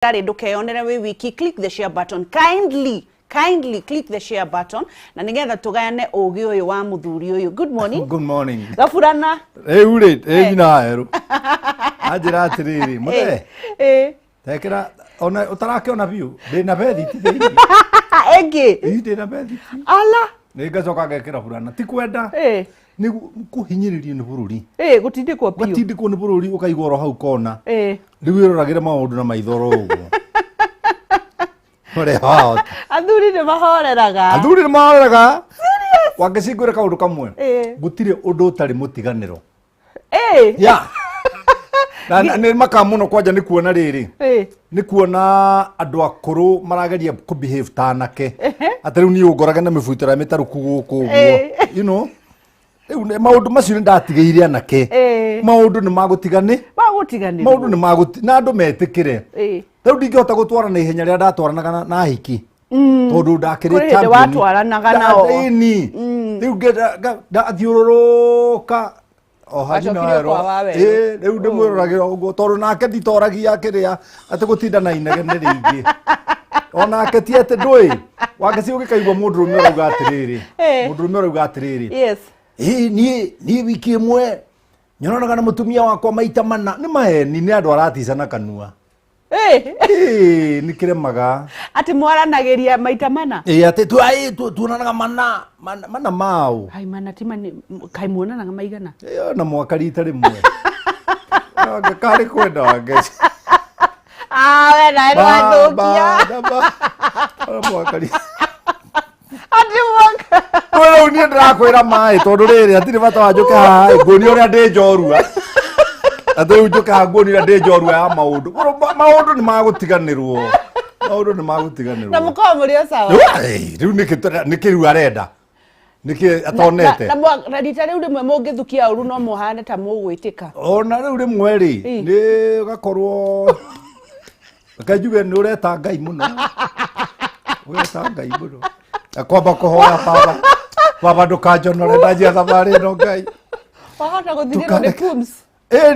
Ndukeyonere wi wiki, click the share button. Kindly click the share button. Na nigetha tugayane ugi uyu wa muthuri uyu. Good morning. Good morning. Gafurana. Uri, nyina heru. Ajira atiriri. Muthe. Tekera ona utarake ona biu. Ndina bethi ti thini. Enge. Ndina bethi. Ala. Nigacoka ngekira burana. Ti kwenda. Ni kuhinyiririo ni bururi. Gutindikwo biu. Gutindikwo ni bururi ukaigwa ro hau kona. Riu wiroragire maundu na maithoro uguo. Ore hot. Athuri ni mahoreraga. Athuri ni mahoreraga. Serious. Wangicingwira kaundu kamwe. Gutire undu utari mutiganiro. Ya. Na ni makamuno kwanja ni kuona riri. Ni kuona andu akuru marageria ku behave ta nake. Ati riu ni ugoraga na mibuitira mitaruku guku uguo. You know? Maundu macio ni ndatigeire anake. Maundu ni magutigani. Maundu ni maguti na andu metikire. Riu ndingihota gutwara na ihenya ria ndatwaranaga na hiki. Tondu ndakiri champion. Kuri watwaranaga nao. Riu ndathiururuka ohajina wero. Riu ndimwiragira uguo tondu nake nditoragia kiria ati gutinda na inegene ringi. Onake ti ati ndui wangeci ugikaigwa mundurume urauga atiriri. Mundurume urauga atiriri. Yes. Ni wiki imwe nyonaga na mutumia wakwa maita mana ni maheni ni andu araticana kanua. Ni kiremaga ati mwaranagiria maita mana. Ati tuonanaga mana mau. Ai mana ti mani kai muonanaga maigana. Na mwaka rita rimwe. Kari kwenda wangeci. We na ero athukia. Mwaka rita. Ati mwaka. Wewe ni ndirakwira mai tondu riri atiri bata wanjuke ha ngoni uria ndi njorua. Ati unjuke ha ngoni uria ndi njorua ya maundu. Maundu ni magutiganirwo. Maundu ni magutiganirwo. Na muko muri sawa. Riu niki riu arenda. Niki atonete. Na rita riu rimwe mungithukia uru no muhane ta mugwitika. Ona riu rimwe ri ni gakorwo kajuge ni ureta Ngai muno. Ureta Ngai muno. Akwamba kuhoya baba ndukanjonore ndajia thabari no Ngai. Wahota guthirira ni pums.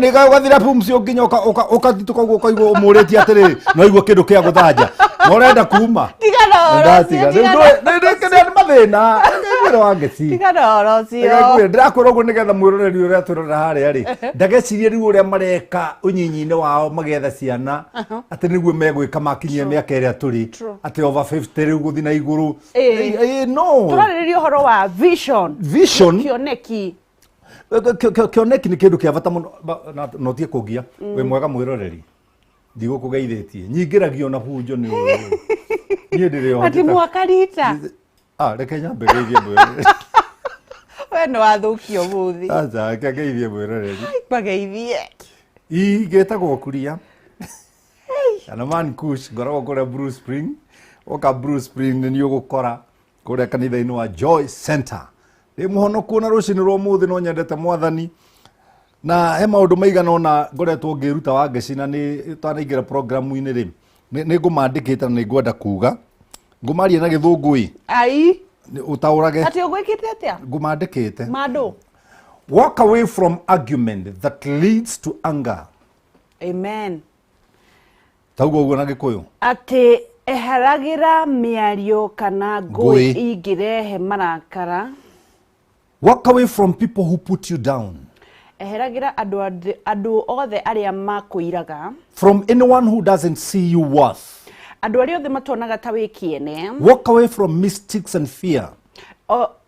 Ni gathira pums nginya ukathituka uguo kaigwo umureti atiri no igwo kindu kia guthanja. Norenda kuma. Tigana. Ni mathina. Ngwira wangeci. Tigana cio. Ndirakwira uguo nigetha mwiroreri uria turora haria ri. Ndagecirie riu uria mareka unyinyine wao magetha ciana. Ati niguo megwika makinyie miaka iria turi. Ati over 50 riu guthi na iguru. No. Turaririo horo wa vision. Kioneki. Kioneki ni kindu kia bata muno no tie kugia. We mwega mwiroreri. Ndigo kugeithitie. Nyingiragio na bunjo ni uyu. Nie ndire ati mwaka rita. Reke nyambe geithie mwiroreri. We no athukio muthi. Acha geithie mwiroreri. Bageithie. Getagwo Kuria. Ana man Kush ngoragwo kuria Bruce Spring. Oka Bruce Spring ni ugukora kuria kanitha-ini wa Joy Center. Ndi muhonoku na rucini rwa muthi no nyendete mwathani. Na he maundu maigana ona ngoretwo ngiruta wa ngecina ni twanaingira programu-ini ri ni ngumandikite na ni ngwenda kuga ngumaria na githungu ai utaurage ati ugwikite atia ngumandikite mado. Walk away from argument that leads to anger. Amen. Taugo uguo na Gikuyu ati eheragira miario kana ngui ingirehe marakara. Walk away from people who put you down. Eheragira andu othe aria makuiraga. From anyone who doesn't see you worth. Andu aria othe matonaga ta wikiene. Walk away from mystics and fear.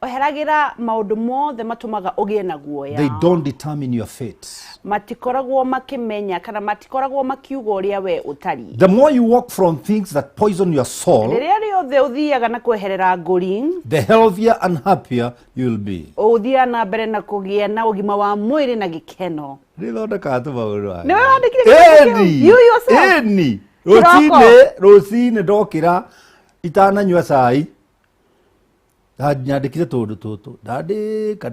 Eheragira maundu mothe matumaga ugie na guoya. They don't determine your fate. Matikoragwo makimenya kana matikoragwo makiuga uria we utari. The more you walk from things that poison your soul, riria riothe uthiaga na kweherera nguri, the healthier and happier you'll be. Uthia na mbere na kugia na ugima wa mwiri na gikeno. Ndithondeka tu maundu aya. Ni wewe wandikire you yourself. Rocine ndokira itananyua cai. Nyandikire tundu tutu ndandika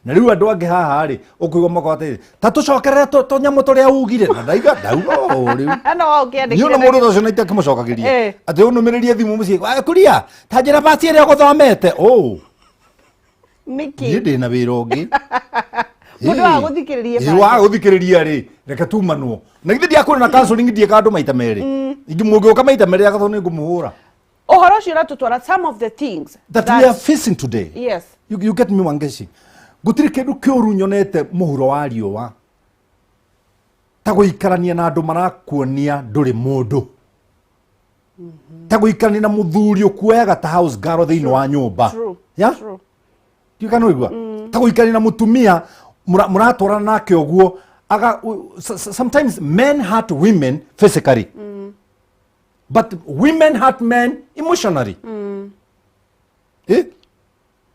na riu andu angi haha ri ukuigwa mako atiri ta tucokerere tunyamu turia ugire na ndaiga ndauga riu no ukiandikire ni ona mundu ucio naite kimucokagiria ati unumiririe thimu mucie Kuria ta njira basi ria guthomete niki ni ndina wira ungi mundu wa guthikiririe ba wa guthikiriria ri reke tumanwo na githidi akuri na counseling ndie kandu maita meri ingi mugiuka maita meri akathoni ngumuhura ohoro ucio ratutwara some of the things that we are facing today. Yes, you get me Wangeshi. Gutiri kindu kiuru nyonete muhuro wa riuwa ta guikarania na andu marakuonia nduri mundu ta guikarania na muthuri ukuega ta house girl thiini wa nyumba ya kanoigua ta guikarania na mutumia muratwarana nake uguo sometimes men hurt women physically but women hurt men emotionally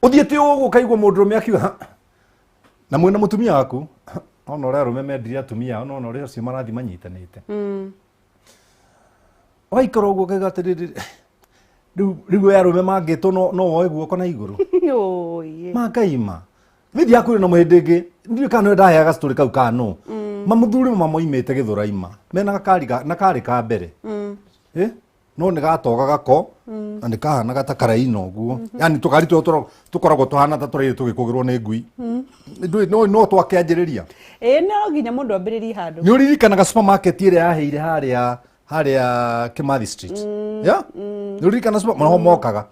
uthiete uguo kaigua mundurume akiuga na mwena mutumia waku ona ore arume mendire atumia ona ore acio marathi manyitanite waikora uguo kaiga atiriri riu arume mangitwo no woe guoko na iguru makaima vithi yakuri na muhindingi ndiu kana ndaheaga story kau kanu mamuthuri mamoimite githuraima mena gakari ka mbere no ni gatoga gako na ni kahana gata karaino guo yani tukari tukoragwo tuhana ta turi tugikugirwo ni ngui no twakianjiriria no ginya mundu ambiririe handu ni uririkanaga supermarket ire yaheire haria Kimathi Street ni uririkana supermarket mokaga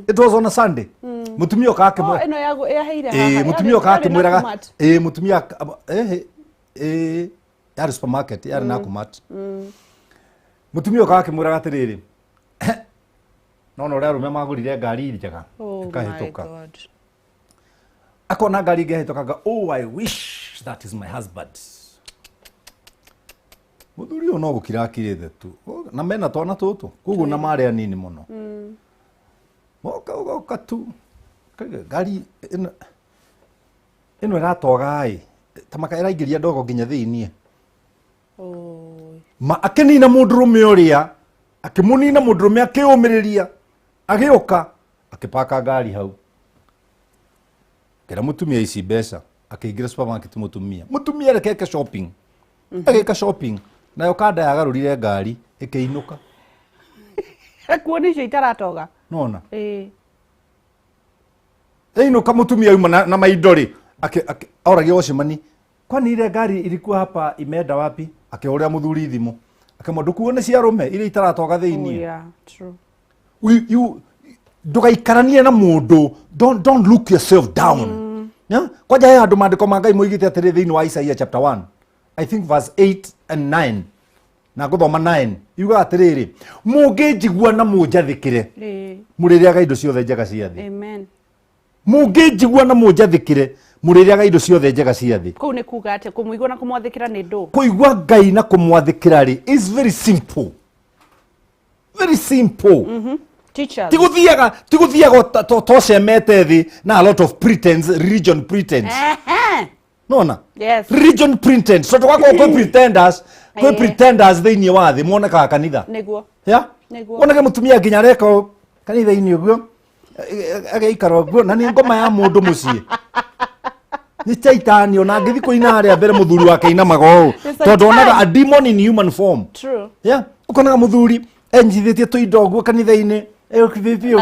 it was on a Sunday mutumia okake ino yaheire haha mutumia okake mwiraga mutumia yari supermarket yari na kumat mutumia okake mwiraga atiriri no ore arume magurire ngari njega kahituka akona ngari ngehitukaga I wish that is my husband muthuri no gukira kirite tu na mena twana tutu kugu na mari anini muno moka tu ngari ino iratoga tamaka iraingiria ndogo nginya thiini ma akenina mundurume uria akimunina mundurume akiumiriria agioka akipaka ngari hau kera mutumia ici mbeca akiingira supermarket mutumia rekeke shopping agika shopping nayo kada yagarurire ngari ikiinuka kuoni icio itaratoga nona inuka mutumia yuma na maidori auragio ocimani kwani ile ngari ilikuwa hapa imeenda wapi akiuria muthuri thimu akimwenda kuone cia rume ile itaratoga thiini you ndugaikaranie na mundu don't look yourself down kwaja ya andu mandiko mangai muigite atiri thiini wa Isaiah chapter 1 I think verse 8 and 9 na guthoma 9 yuga atiriri mungijigua na munjathikire muririaga indo ciothe njega cia thi amen mungijigua na munjathikire muririaga indo ciothe njega cia thi ku ni kuga ati kumuigua na kumwathikira ni ndu kuigua Ngai na kumwathikira ri is very simple teachers tiguthiaga tocemete thi na a lot of pretense religion pretense nona yes religion pretense so tukako kwe pretenders thiini wa thi moneka kanitha niguo onake mutumia nginya reka kanitha ini uguo ageikara uguo na ni ngoma ya mundu mucii ni chaitani ona ngithi kuina aria mbere muthuri wake ina mago tondu onaga a demon in human form true ukonaga muthuri enjithitie tuindo uguo kanitha-ini eyukithitie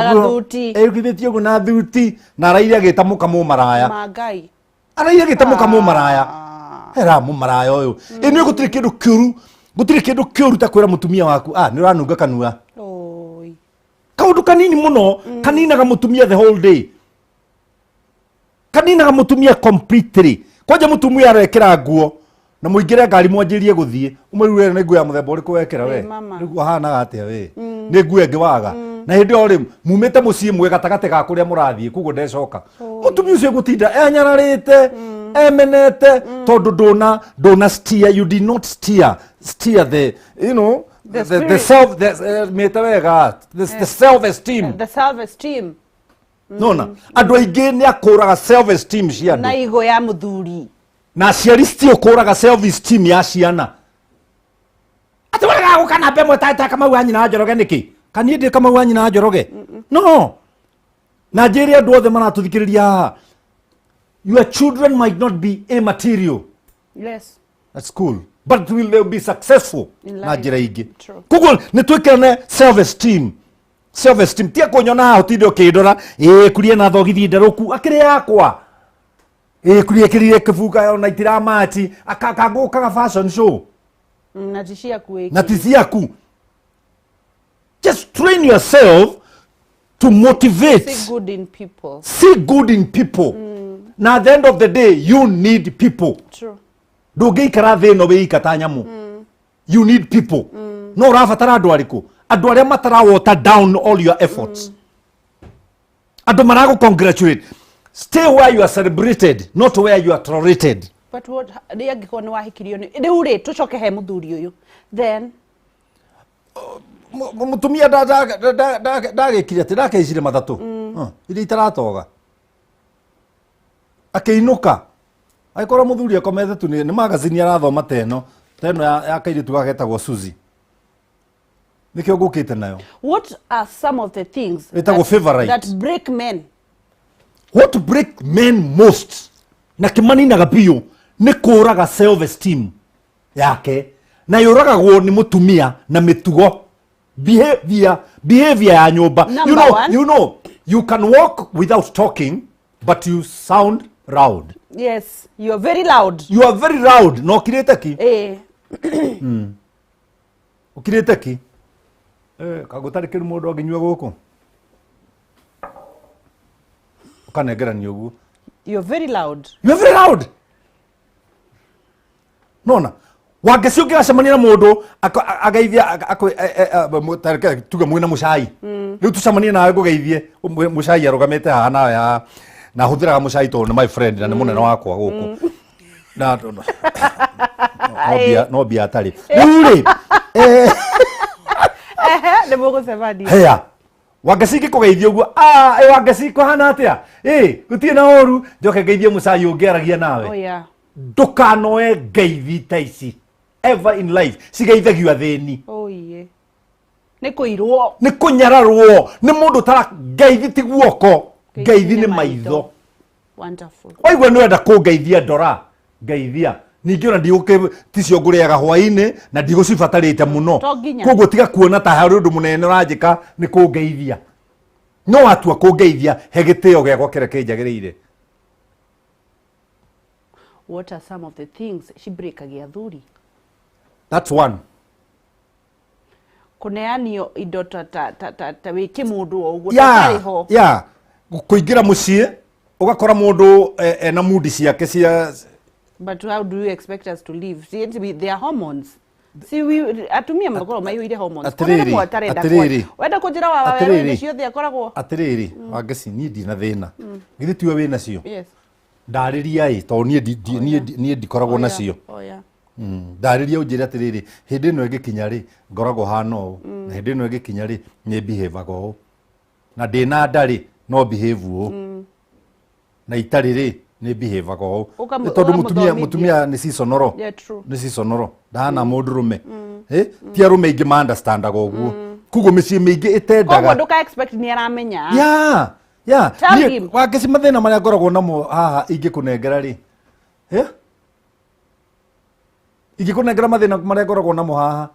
uguo na thuti na arairia gita mukamu maraya mangai arairia gita mukamu maraya era mu maraya uyu ini gutiri kindu kiuru ta kwira mutumia waku ni uranunga kanua kaundu kanini muno kaninaga mutumia the whole day kaninaga mutumia completely kwaja mutumia arekira nguo na muingire ngari mwanjirie guthie umurure ni nguo ya muthemba uriku wekira we nigu hana atia we ni nguo engi waga na hindi ori mumite mucii mwe gatagate ga kuria murathie kugo ndecoka mutumia ucio gutinda enyararite emenete tondu ndona steer you did not steer the the self the self esteem nona andu aingi ni akuraga self esteem cia na igo ya muthuri na ciari stio kuraga self esteem ya ciana atwega gukana bemwe tata kama wanyi na njoroge niki kani ndi kama wanyi na njoroge no Nigeria andu othe maratuthikiriria your children might not be immaterial yes at school but will they be successful na njira ingi kugo ni twikirane self esteem tia kunyona utinde ukindora kuria na thogithi ndaruku akiri yakwa Kuriekirire kibuka ona itiramati akagukaga fashion show. Natishia kuweki. Natishia ku. Just train yourself to motivate. See good in people. See good in people. Na at the end of the day, you need people. True. Ndũngĩikara thĩ ĩno wĩika nyamu. You need people. No ũrabatara andũ arĩkũ? Andũ arĩa matara water down all your efforts. Andũ marago congratulate. Stay where you are celebrated, not where you are tolerated. But what angĩkorwo nĩ wahikirio nĩ rĩu rĩ tũcoke he mũthuri ũyũ. Then mutumia ndagĩkire atĩ ndakeicire mathatũ. Iria itaratoga. Akĩinũka. Agĩkorwo mũthuri akomete tu nĩ magazine arathoma teno ya kairitu gagetagwo Suzy. Nikĩo ngũkĩte nayo. What are some of the things that break men? What break men most na kĩmaninaga biũ nĩ kũraga self esteem yake na yũragagwo nĩ mũtumia na mĩtugo behavior ya nyũmba. You know you can walk without talking but you sound loud. Yes, you are very loud. You are very loud. No kirete ki? Ukirete ki? Kagutari kiri mundu aginywa guku. Ukanegerania uguo. You are very loud. You are very loud. Nona. Wangĩciũngĩra acemania na mũndũ ageithia tuge mwĩna mũcai. Rĩu tucemanie nawe ngũgeithie mũcai arũgamĩte haha nawe na hũthĩraga mũcai tondũ nĩ my friend na nĩ mũnene wakwa gũkũ. Na no bia atarĩ. Rĩu rĩ nĩ mũgũcemania. Hea. Wangĩci ngĩkũgeithia ũguo Wangĩci kũhana atĩa? Gũtirĩ na ũru njoke ngeithie mũcai ũngĩaragia nawe. Oh yeah. Ndũkanoe ngeithi ta ici ever in life cigeithagio athĩni. Oh yeah. Nĩ kũirwo. Nĩ kũnyararwo nĩ mũndũ tara ngeithi ti guoko. Ngeithi nĩ maitho. Wonderful. Waigua nĩ wenda kũngeithia ndora ngeithia. Ningĩ ona ticio ngũrĩaga hwaĩ-inĩ na ndigũcibatarĩte mũno. Koguo tiga kuona ta harĩ ũndũ mũnene ũranjĩka nĩ kũngeithia. No watua kũngeithia he gĩtĩo gĩakwa kĩrĩa kĩnjagĩrĩire. What are some of the things cibreakagia athuri? That's one. Kuneanio indo ta wĩ kĩmũndũ o ũguo tatarĩ ho. Yeah. Kũingĩra mũciĩ ũgakora mũndũ ena mood ciake cia. But how do you expect us to live? See, their hormones. See, atumia makorwo maiyũire hormones. Atĩrĩrĩ. Wenda kũnjĩra wa wewe ciothe akoragwo. Atĩrĩrĩ, Wangĩci niĩ ndina thĩna. Githĩ tiwe wĩna cio? Yes. Ndarĩria tondũ niĩ ndikoragwo nacio. Oh yeah. Ndarĩria ũnjĩre atĩrĩrĩ, hĩndĩ ĩno ĩgĩkinya rĩ ngoragwo hana ũũ. Na hĩndĩ ĩno ĩgĩkinya rĩ nĩ behavior ũũ. Na ndĩna ndarĩ no behave ũũ. Na itarĩ rĩ nĩ behavior ũũ. Tondũ mutumia nĩ seasonal. Yeah, true. Nĩ seasonal. Ndahana mũndũrũme. Ti arũme aingĩ ma-understandaga ũguo. Koguo mĩciĩ mĩingĩ ĩtendaga. Koguo ndũka expect nĩ aramenya. Yeah. Wangĩci mathĩna marĩa ngoragwo namo haha ingĩkũnengera rĩ. Ingĩkũnengera mathĩna marĩa ngoragwo namo haha.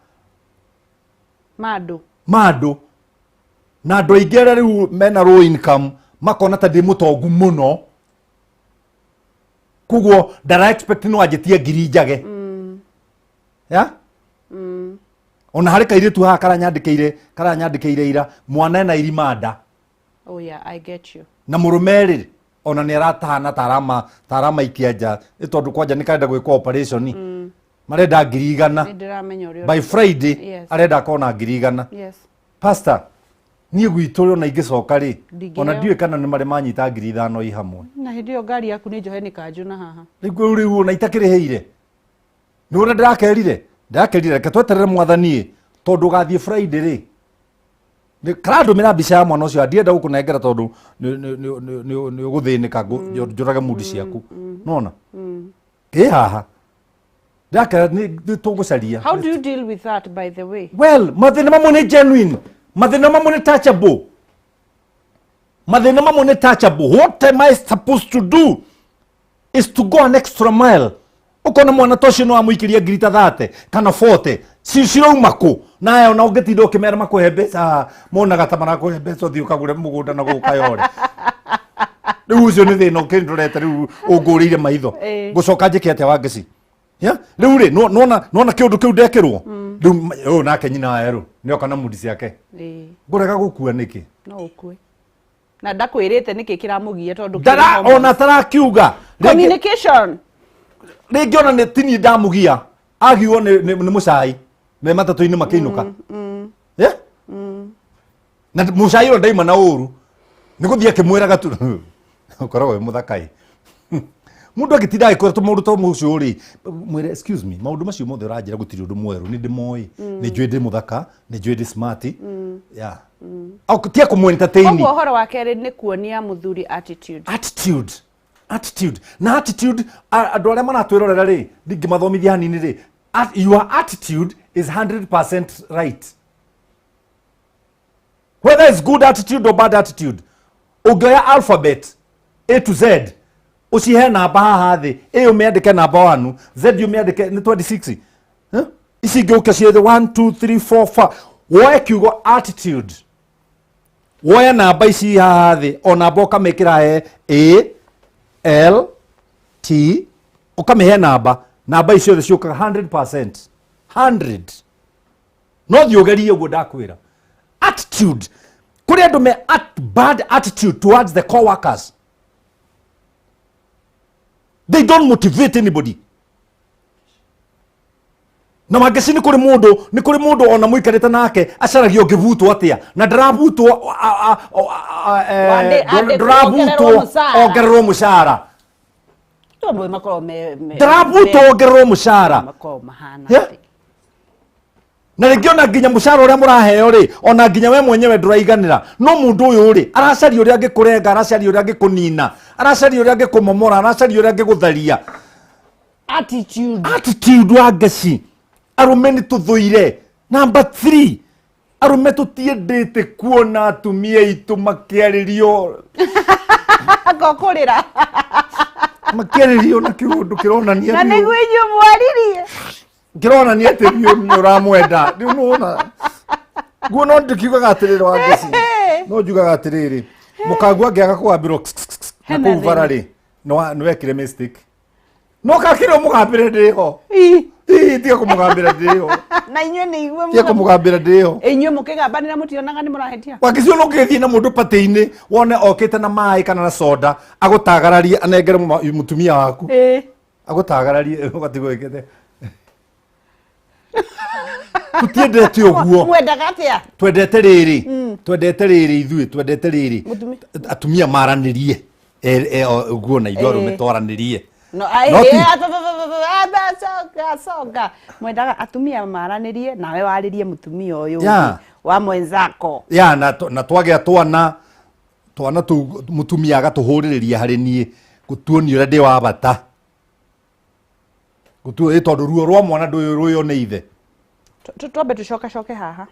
Mandũ. Na andũ aingĩ arĩa rĩu mena low income makona ta ndĩ mũtongu mũno. Koguo ndara expect no anjĩtie ngiri njage. Ona harĩ kairĩtu haha karanyandĩkĩire ira mwana ena irima nda. Oh yeah, I get you. Na mũrũme rĩ ona nĩ aratahana taramaikia nja tondũ kwanja nĩ kaenda gwĩka operation. Marenda ngiri 100. By Friday arenda kona ngiri 100. Yes. Pastor, niĩ gwitũ ona ingĩcoka rĩ ona ndiũĩ kana nĩ marĩ manyita ngiri 5 i hamwe. Na hĩndĩ ĩyo ngari yaku nĩ njohe nĩ kanjũ na haha. Rĩu ona itakĩrĩhĩire. Nĩ ũrĩa ndĩrakerire reke tweterere mwathani tondũ gathiĩ Friday rĩ. Ndĩmĩra mbica ya mwana ũcio ndienda gũkũnengera tondũ nĩ ũgũthĩnĩka njũrage mood ciaku. Nona? Haha. Nĩ tũgũcaria. How do you deal with that, by the way? Well, mathĩna mamwe nĩ genuine. Mathĩna mamwe nĩ touchable. What am I supposed to do is to go an extra mile. Ukona mwana tocio no amũikĩria ngiri ta 30 kana 40. Cirauma kũ? Nawe ona ũngĩtinda ũkĩmera makũhe mbeca monaga ta marakũhe mbeca ũthiĩ ũkagũre mũgũnda na gũkayore. riu ucio ni thina ukindorete riu ungurire maitho gucoka njike atia Wangeci ya riu ri nona kiundu kiu ndekirwo riu nake nyina waeru nioka na mudi ciake ngurega gukua niki no ukue na ndakwirite niki kiramugia tondu dara ona tarakiuga communication ringi ona ni tini ndamugia agiwo ni mucai me matatu-ini makiinuka ya na mucai ro ndaima na uru ni guthia kimwiraga tu ukoragwo wi muthakai mundu agitinda agikora maundu to mucio ri mwire excuse me maundu macio mothe uranjira gutiri undu mweru ni ndimoi ni njui ndi muthaka ni njui ndi smart ya au tia kumu entertain kwa horo wa kere ni kuonia muthuri attitude na attitude andu aria maratwirorera ri ndingi mathomithia hanini ri your attitude is 100% right, whether it's good attitude or bad attitude. Ugaya alphabet A to Z ucihe namba haha thi A umeandike namba 1 Z umeandike ni 26 ici ngeuka ciothe 1 2 3 4 5 woe kiugo attitude woe namba ici haha thi o namba ukamekira A L T ukamihe namba icio ciothe ciukaga 100% 100 no thiugerie uguo ndakwira attitude kuri andu me bad attitude towards the co-workers. They don't motivate anybody. Na Wangeci ni kuri mundu ona muikarite nake acaragio ngivutwo atia na ndarabutwo ongererwo mucara ndarabutwo ongererwo mucara na ringi ona nginya mucara uria muraheo ri ona nginya we mwenyewe nduraiganira no mundu uyu ri aracaria uria angikurenga aracaria uria angikunina aracaria uria angikumomora aracaria uria angigutharia attitude Wangeci arume ni tuthuire. Number 3 arume tutiendete kuona atumia itu makiaririo gokurira makiaririo na kiundu kironania na niguo inyu mwaririe kironania ati ni uramwenda riu nuona guo no ndikiugaga atiriri Wangeci no njugaga atiriri mukangu angiaga kwambirwo na kuu barari no wekire mistake no kakire mugambire ndiho tiga kumugambira ndiho na inyu ni igwe tiga kumugambira ndiho inyu mukigambanira mutionaga ni murahetia Wangeci no ngithie na mundu pati-ini wone okite na mai kana na soda agutagararie anengere mutumia waku agutagararie ugatigwo ikete tutiendete uguo mwendaga atia twendete riri ithui twendete riri atumia maranirie uguo na ithuĩ arume twaranirie no soga mwendaga atumia maranirie nawe waririe mutumia uyu wa mwenzako na twagea twana tu mutumia agatuhuririria hari nie gutuoni uria ndi wa bata gutu tondu ruo rwa mwana nduyu ruyo ni ithe twambe tucoke haha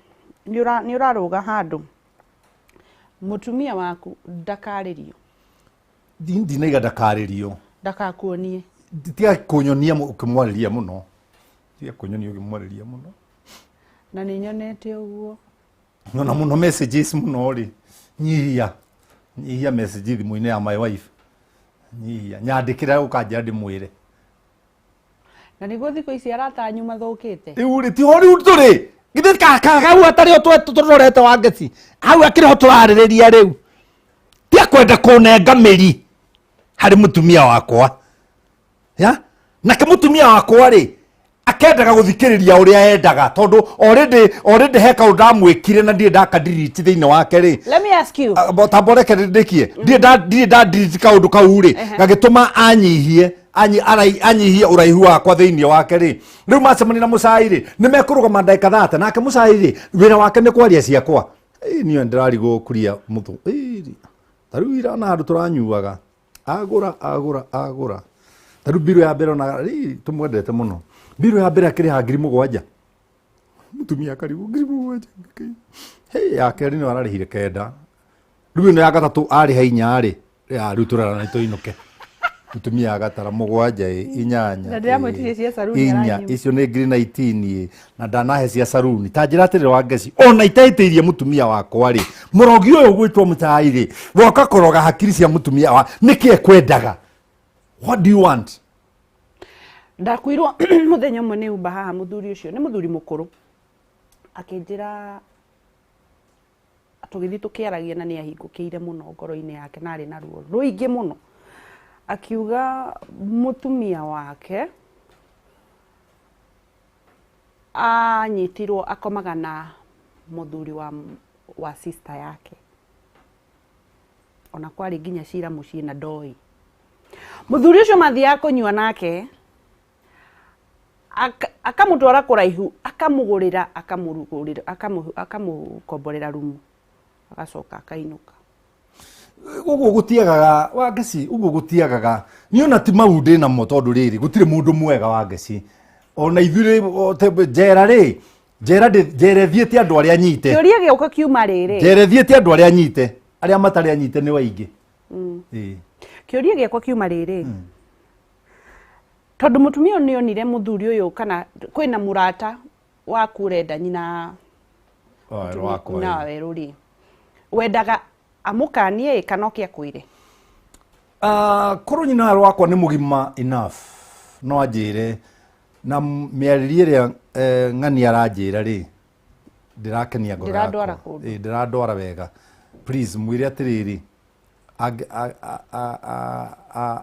ni uraruga handu mutumia waku ndakaririo ndinaiga ndakaririo ndakakuonie tiga kunyonia ukimwariria muno na ni nyonete uguo na muno messages muno ri nyihia message thimu-ini ya my wife nyihia nyandikira ukanjira ndimwire na niguo thiko ici aratanyu mathukite riu ri ti hori turi githe kaka atari o turorete Wangeci hau akiriho turaririria riu ti akwenda kunenga miri hari mutumia wakwa ya nake mutumia wakwa ri akendaga guthikiriria uria endaga tondu already he kaundu ndamwikire na ndire ndaka delete thiini wake ri let me ask you tamboreke ndikie ndire nda delete kaundu kau ri gagituma anyihie uraihu wakwa thiini wake ri riu macemani na mucai ri nimekurugama ndagika 30 nake mucai ri wira wake ni kwaria ciakwa niyo ndirarigwo kuria muthu tariu ira na andu turanyuaga agura tariu biru ya mbere na tumwendete muno biru ya mbere akiriha 7,000 mutumia akaribu 7,000 yake ri no ararihire 9 riu no ya gatatu ariha 4 ri riu turarana itoinuke mutumia agatara 7 8 na ndiramwitirie cia saruni aranyu icio ni 19 na ndanahe cia saruni ta njira atiri Wangeci ona itaitirie mutumia wakwa ri murogi uyu gwitwo mutai woka koroga hakiri cia mutumia wa niki ekwendaga. What do you want? Ndakwirwo muthenya mwe ni umba haha muthuri ucio ni muthuri mukuru akinjira tugithi tukiaragia na ni ahingukiire muno ngoro-ini yake na ari na ruo ruingi muno akiuga mutumia wake anyitirwo akomaga na muthuri wa sister yake ona kwari nginya cira mucii na ndoi. Muthuri ucio mathiaga kunyua nake akamutwara kuraihu akamugurira akamukomborera rumu agacoka akainuka. Uguo gutiagaga wa Ngeci, uguo gutiagaga ni ona ti maundi na mo tondu riri gutire mundu mwega wa Ngeci ona ithuĩ njera rĩ njera thiĩte andũ arĩa anyite. Kĩũria gĩũka kiuma rĩrĩ njera thiĩte andũ arĩa anyite arĩa matarĩ anyite nĩ waingĩ. Kĩũria gĩakwa kiuma rĩrĩ tondu mutumia ni onire muthuri uyu kana kwina murata waku urenda nyina na weruri wendaga amukanie kana kiakwire. Korwo nyina wakwa ni mugima enough no anjire na miarĩrie ĩrĩa ng'ani aranjĩra rĩ ndirakenia ngoro yakwa ndiradwara wega. Please mwire atiriri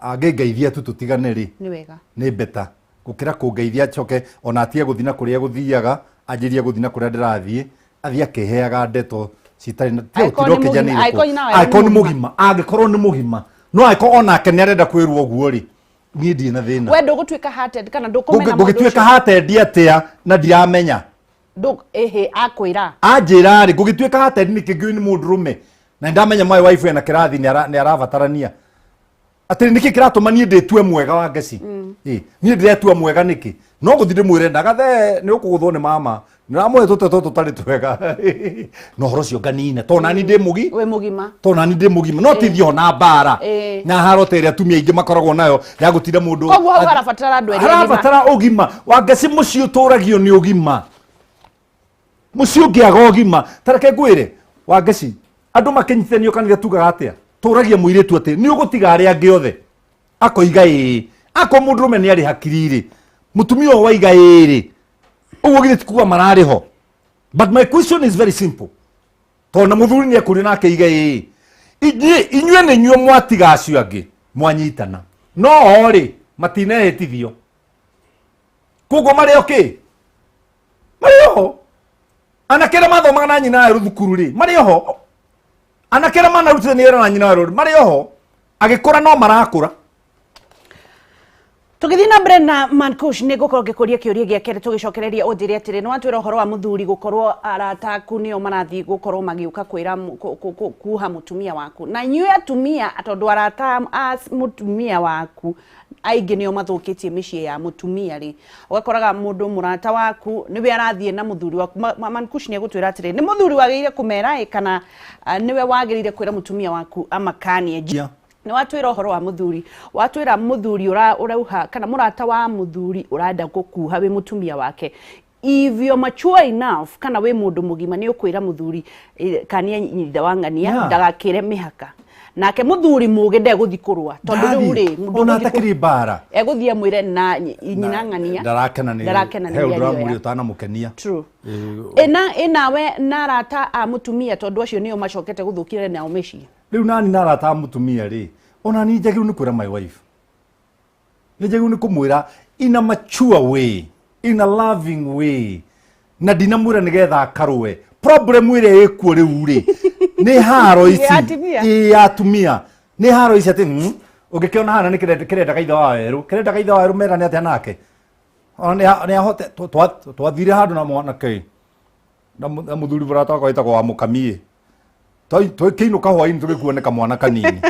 angegeithia tu tutigane rĩ ni wega ni beta gukira kungeithia choke ona atie guthina kuria guthiaga anjirie guthina kuria ndirathie athia keheaga ndeto citari na tio kijanire aiko ni mugima angikorwo ni mugima no aiko ona ake ni arenda kwirwo oguo ri ni ndi na thina we ndugutwika hearted kana ndukumenya ngugitwika hearted atia na ndiramenya akwira anjira ri ngugitwika hearted ni kingi ni mundurume na ndamenya my wife ena kirathi ni arabatarania ati niki kiratuma nie nditue mwega wa Ngeci nie ndiretua mwega niki no guthi ndimwire ndagathe ni ukuguthwo ni mama niramwe tutari twega no horo cio nganine to nani ndi mugi we mugima to nani ndi mugima no tithio na bara na harote ria atumia ingi makoragwo nayo ya gutira mundu koguo hau arabatara andu eri arabatara ugima wa Ngeci muci uturagio ni ugima muci ungiaga ugima tareke ngwire wa Ngeci andu makinyithanio kanitha tugaga atia turagia muiritu ati ni ugutiga ari angi othe akoiga ako mundurume ni ari hakiriri mutumia waiga uguo githĩ tikuga mararĩ ho. But my question is very simple tona muthuri ni ekuri nake iga inyue nĩ nyue mwatiga acio angĩ mwanyitana no ori matinehĩtithio koguo marĩ oke marĩ oho anake arĩa mathomaga na nyina ya thukuru rĩ marĩ oho anake arĩa manarutithania na nyina ya marĩ oho agĩkũra no marakũra. Tugithi na mbere na Kush ni gukorwo ngikuria kiuria giake tugicokereria unjire atiri no atwira uhoro wa muthuri gukorwo arata aku nio marathi gukorwo magiuka kwira kuha mutumia waku na nyue atumia tondu arata mutumia waku aingi nio mathukitie micii ya mutumia ri ugakoraga mundu murata waku niwe arathie na muthuri waku Kush ni gutwira atiri ni muthuri wagirire kumera kana niwe wagirire kwira mutumia waku amakanie ni watwira uhoro wa muthuri watwira muthuri urauha kana murata wa muthuri uranda gukuha we mutumia wake if you mature enough kana we mundu mugima ni ukwira muthuri kania nyitha wangania ndagakire mihaka nake muthuri muge ndeguthi kurwa tondu ri mundu ona atakiri bara eguthia mwire na nyina ngania ndarakena ni ndramuri utana mukenia true we narata a mutumia tondu acio nio macokete guthukire na umeshi riu nani narata mutumia ri ona ni njagiru ni kwira my wife ni njagiru ni kumwira in a mature way in a loving way na dinamwira nigetha akarwe problem ire ikuo riu ri ni haro ici atumia ni haro ici ati ugikiona hana ni kirenda kaitha wa weru mera ni atia nake ona ni ahote twathire handu na mwanake na muthuri burata kwa itagwo wa mukamie toikiinuka hwaini tugikuoneka mwana kanini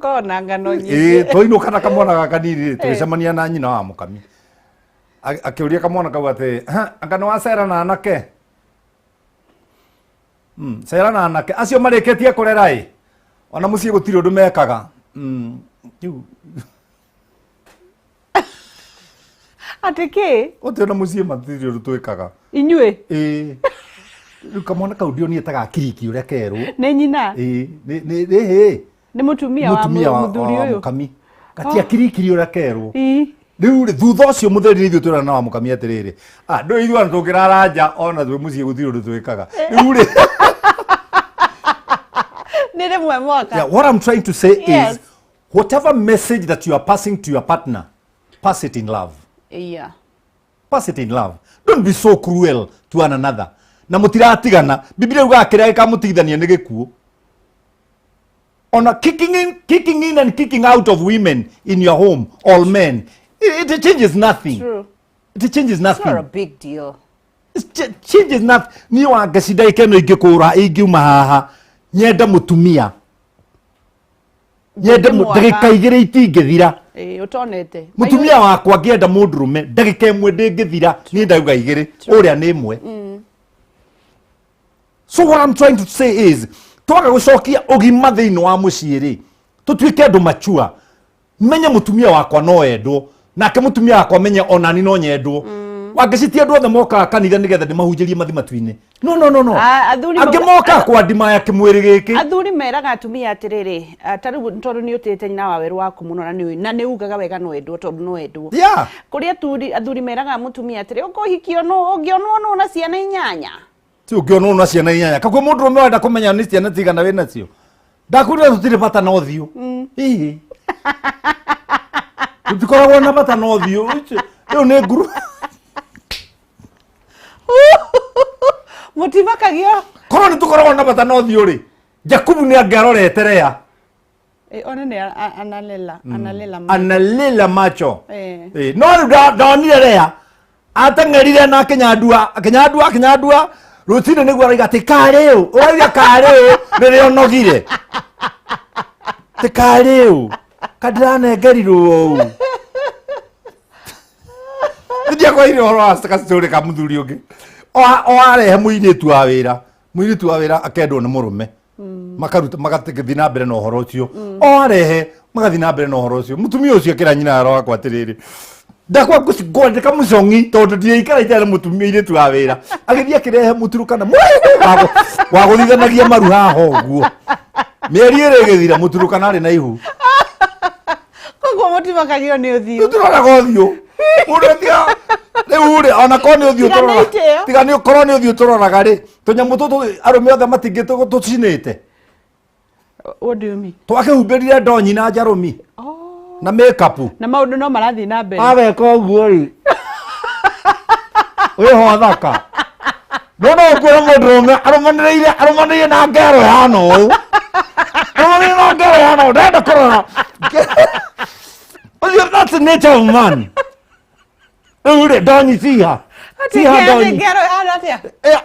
kona ngano nyingi toinuka na kamwana kanini tucemania na nyina wa mukami akiuria kamwana kau ati ngano wa cera na anake cera na anake acio marikitie kurera ona mucii gutiri undu mekaga atiki ote na mucii matiri undu twikaga inyue Kamwana kau ndio ni taga kiriki uria keru nĩ nyina nĩ mutumia wa muthuri uyu mukami katia kirikiri uria keru riu thutha ucio mutheri ithu twira na wa mukami atiriri ndu ithuana tungiraranja ona twi mucii guthiri undu twikaga riu ri ni rimwe mwaka. Yeah, what I'm trying to say is whatever message that you are passing to your partner, pass it in love. Yeah. Pass it in love. Don't be so cruel to one another. Na mutiratigana Biblia uga kiria kamutithania ni gikuo. On kicking in and kicking out of women in your home, all men, it changes nothing. True. It changes nothing. It's not a big deal. It changes nothing. Ni wa gacida ikeno ingikura ingiuma haha nyenda mutumia. Nyenda ndagika igire itingithira. Utonete. Mutumia wakwa ngienda mundurume ndagika imwe ndingithira ni ndauga igire uria ni imwe. So what I'm trying to say is twaga gucokia ugima thiini wa muciiri tutuike andu machua menye mutumia wakwa no endwo nake mutumia wakwa menye onani no nyendwo wangicitia andu othe moka kanitha nigetha ndimahunjirie mathi matuini no angi moka kwa ndima ya kimwiri giki athuri meraga atumia atiriri tariu tondu ni utite nyina wa weru waku muno na ni ugaga wega no endwo tondu no endwo kuria athuri meraga mutumia atiri ukohikio no ungionwo no na ciana inyanya ti ungionwo na ciana inyanya kakwe mundu rume wenda kumenya ni ciana tigana wina cio ndakurira tutire bata no thiu hihi tutikoragwo na bata no thiu riu ni nguru mutivakagio korwo ni tukoragwo na bata no thiu ri Jakubu ni angeroreterea ona ni analela macho no ndonire rea atengerire na kinyandua rutine niguo araiga ati kariu uraiga kariu riria onogire ti kariu kandiranengerirwo ndia kwa ire horo asaka story ka muthuri ungi o arehe muiritu wa wira akendwo ni murume makaruta magathii na mbere na uhoro ucio o arehe magathii na mbere na uhoro ucio mutumia ucio kira nyina aro wakwa atiriri ndakwa ngwandika mucongi tondu ndiikara itare mutumia iritu wa wira agithii akirehe muturukana wa guthithanagia maru haha uguo mieri iri igithira muturukana ari na ihu koguo mutivakagio ni uthiu turoraga uthiu uretia riu ri ona korwo ni uthiu turora tiga ni korwo ni uthiu turoraga ri tunyamu tutu arume othe matingi tucinite what do you mean twakihumberire ndonyi na njarumi na makeup na maundu no marathi na mbere aweka uguo ri wiho thaka no ngwira mundurume arumanire na ngero yano arumanire na ngero yano ndenda kurora that's the nature of man uri ndonyi siha ndonyi ngero yana atia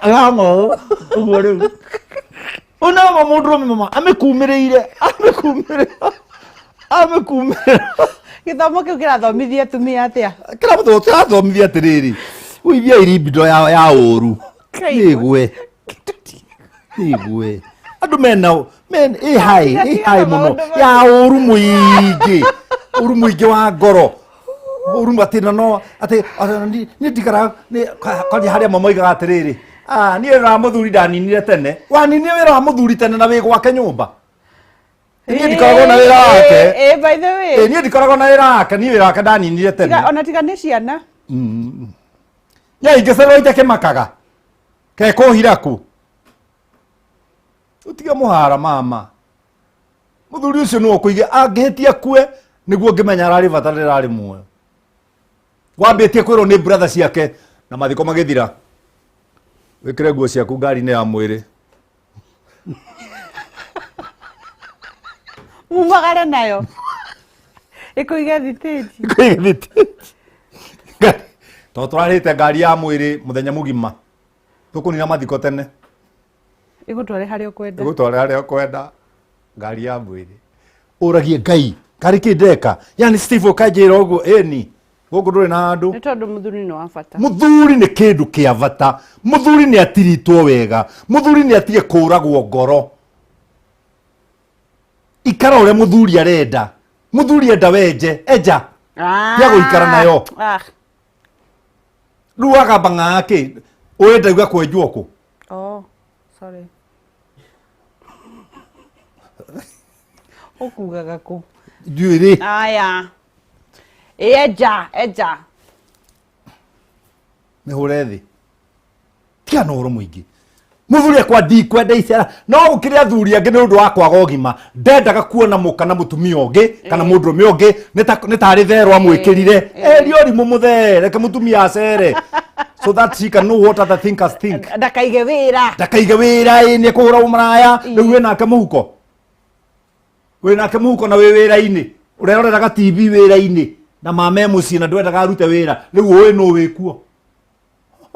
yano uguo ri ona mundurume mama amekumireire githomo kiu kirathomithia atumia atia kirathomithia atiriri uithia libido ya uuru igwe andu mena ihai muno ya uuru muingi wa ngoro uuru atina no ati ni ndikara ni kali haria mama igaga atiriri ni ra muthuri ndaninire tene waninire wira wa muthuri tene na wi gwake nyumba ni ndikoragwo na wira wake by the way ni ndikoragwo na wira wake ni wira wake ndaninire tene ona tiga ni ciana ya ingecero ite kimakaga ke kuhiraku utiga muhara mama muthuri ucio no kuige angihitia kue niguo ngimenya arari batarira ari muoyo wambitie kwirwo ni brother ciake na mathiko magithira wikire nguo ciaku ngari-ini ya mwiri mumagare nayo ikuige thitĩnji to twarite ngari ya mwiri muthenya mugima tukunina mathiko tene igutware haria ukwenda ngari ya mwiri uragie ngai kari kindeka yani Steve ukajira uguo eni guku nduri na andu ni tondu muthuri ni wa bata muthuri ni kindu kia bata muthuri ni atiritwo wega muthuri ni atie kuragwo ngoro ikara uria muthuri arenda muthuri enda wenje eja ya guikara nayo riu agamba ng'aki wenda iga kwenjwo ku Sorry. Okugaga ku. Ndiuiri. Aya. Eja. Mihore thi. Tia no ro muingi. Muthuri kwa kwenda icera no ukire athuri angi ni undu wa kwaga ugima ndendaga kuona muka na mutumia ungi kana mundu me ungi ni tari thero amwikirire riori mumuthere ke mutumia acere so that she can know what other thinkers think. Ndakaige wira ni kuhura umraya riu wina ke muhuko na wi wira-ini ureroreraga TV wira-ini na mame mucii na ndwendaga arute wira riu ui no wikuo.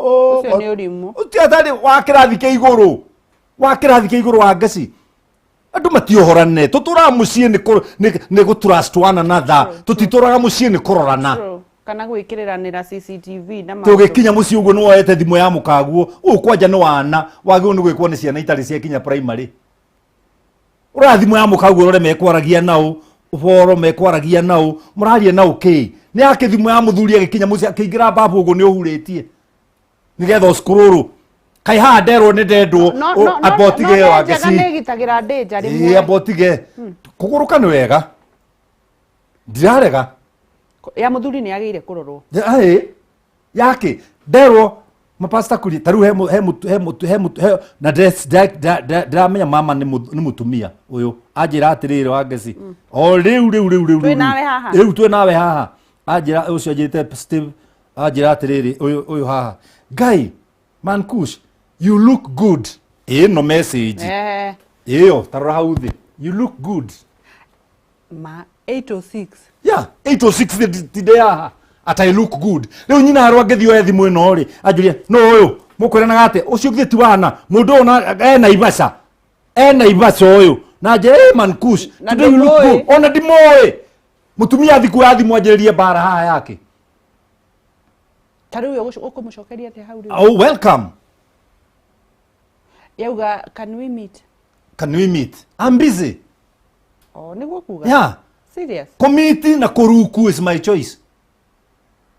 Ucio ni urimu. Utiatari wa kirathi ke iguru wa ngeci andu matiohorane tutura mucii ni gutrust one another tutituraga mucii ni kurorana kana gwikiriranira CCTV na tugikinya mucii uguo ni woete thimu ya mukaguo kwanja ni wana wagiu ni gwikwo ni ciana itari cia kinya primary urathimo ya mukaguo rore mekwaragia nao uboro mekwaragia nao murarie nao ki ni akithimo ya muthuri agikinya mucii akiingira babu uguo ni uhuritie nigetha skururu kai ha ndero ni ndendwo abotige wa ngeci ni gitagira danger rimwe abotige kuguruka ni wega ndirarega ya muthuri ni ageire kurorwo yake ndero mapasta kuri taru he na ndamenya mama ni mutumia uyu ajira atirire wa ngeci o riu twe nawe haha ajira ucio ajite Steve ajira atirire uyu haha guy man Kush you look good no message iyo tarora hauthi you look good ma 806 yeah 806 tidea at I look good riu nyina arwa ngethio ethi mwino ri ajuria no uyu mukwiranaga ate ucio githeti wana mundu ona ena ibasa uyu na je man Kush today you look good ona dimoe mutumia athiku athimu anjiririe bara haha yake tariu yo ukumucokeria te hau oh welcome yauga can we meet I'm busy niguo kuga yeah serious committee na kuruku is my choice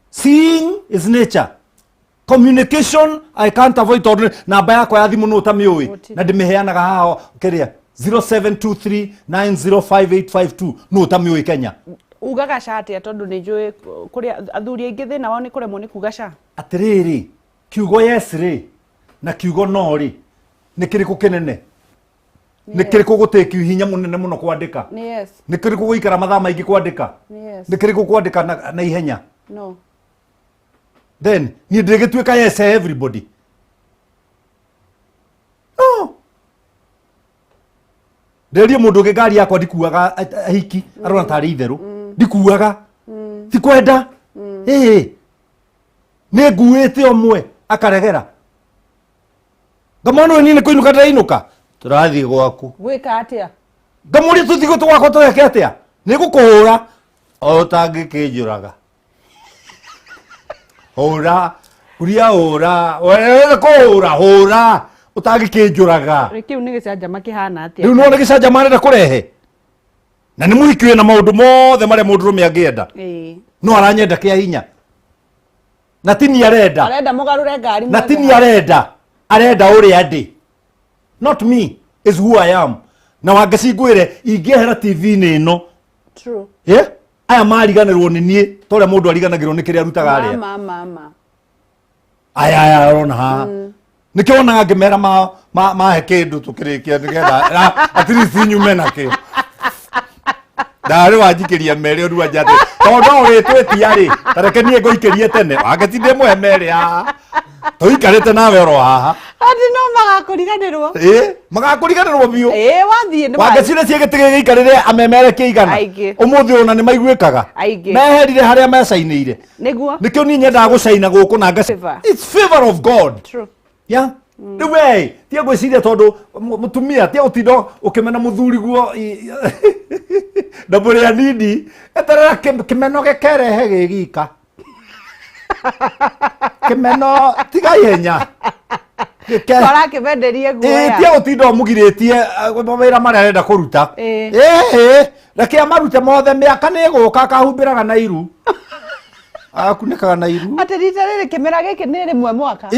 seeing is nature communication I can't avoid namba yakwa ya thimu no tamiui na ndimiheanaga haha kiria 0723905852 no tamiui Kenya ugaga shati tondu ni njui kuria athuri aingi thina wao ni kuremwo ni kuga sha atiriri kiugo yes ri na kiugo no ri ni kiriku kinene ni kiriku guteki hinya munene muno kwandika ni kiriku guikara mathaa maingi kwandika ni kiriku kwandika na ihenya no then ni ndigituika yes everybody no nderie mundu ngari yakwa ndikuaga hiki arona tari itheru ndikuaga ti kwenda ni nguite omwe akaregera ngamono ni kuinuka ndainuka turathi gwaku gwika atia ngamuri tuthigo twakwa tweke atia ni gukuhura o tangikinjuraga hura wewe kuhura utangikinjuraga rikiu ni gicanjama kihana atia riu no ni gicanjama nda kurehe na ni muhikiwe na maundu mothe maria mundurume angienda no aranyenda kia hinya na tini arenda mugarure ngari na tini arenda uri andi not me is who I am na wangeci ngwire ingehera TV ni no true aya mariganirwo ni nie tore mundu ariganagirwo ni kiria arutaga aria mama aya arona ha nikiona ngimera ma he kindu tukirikia nigetha at least nyume nakio ndari wanjikiria mere ru anjate tondu ritwe ari tareke nie ngoikirie tene wangetinde mwe mere ha tuikarite nawe oro haha ati no magakuriganirwo magakuriganirwo biu wathie ni wangecire ciegetige giikarire amemere kiigana umuthi ona ni maiguikaga meherire haria mecainire niguo nikio ni nyenda gucaina guku na ngaci it's favor of God true yeah the way tia gwiciria tondu mutumia tia utindo ukimena muthuri guo na buri anini eterera kimeno gekerehe gigika kimeno tiga ihenya twara kibenderie guoya tia utindo mugiritie mawira maria arenda kuruta reke amarute mothe miaka ni guka akahumbiraga na iru akunikaga na iru ati rita riri kimera giki ni rimwe mwaka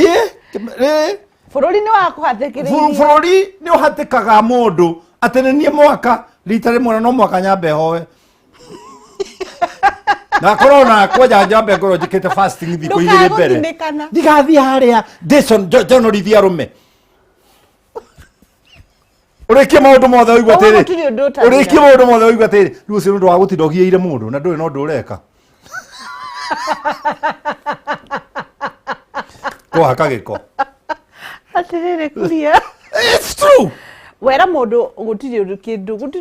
Bururi ni wa kuhathikiriria. Bururi ni uhatikaga mundu atenenie mwaka litare mwana no mwaka nyambe hoe. Na corona koja nyambe ngoro jikete fasting thiko igire mbere. Ndigathi haria Jason John Olivia Rome. Urekie maundu mothe uigwa tiri. Urekie maundu mothe uigwa tiri. Riu ucio ndu wa gutindogiire mundu na nduri no ndureka. Kwa kagiko. Atirire Kuria. It's true. Wera mundu gutiri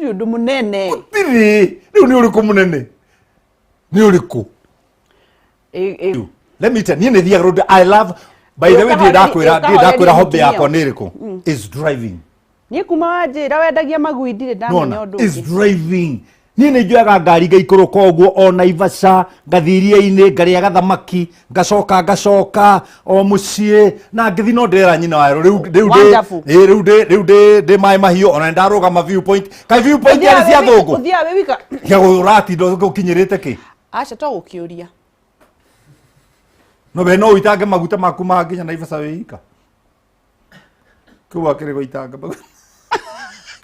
undu munene. Gutiri. Riu ni uriku munene. Ni uriku. Let me tell you, ni thia road I love by the way ndakwira hobby yakwa ni iriku is driving. Ni kuma wanjira wendagia magui ndire ndamenya undu. Is driving. Ni njuaga ngari ngaikũrũka ũguo o Naivasha ngathiria-inĩ ngarĩaga thamaki ngacoka o mũciĩ na ngĩthi no ndĩrera nyina wayo rĩu ndĩ maĩ mahiũ ona ndarũgama viewpoint kai viewpoint yarĩ cia thũngũ ũthia we wika ya ũratinda ũkinyĩrĩte kĩ aca to gũkĩũria no we no ũitange maguta maku ma nginya Naivasha wĩika kĩu akĩrĩ gũitanga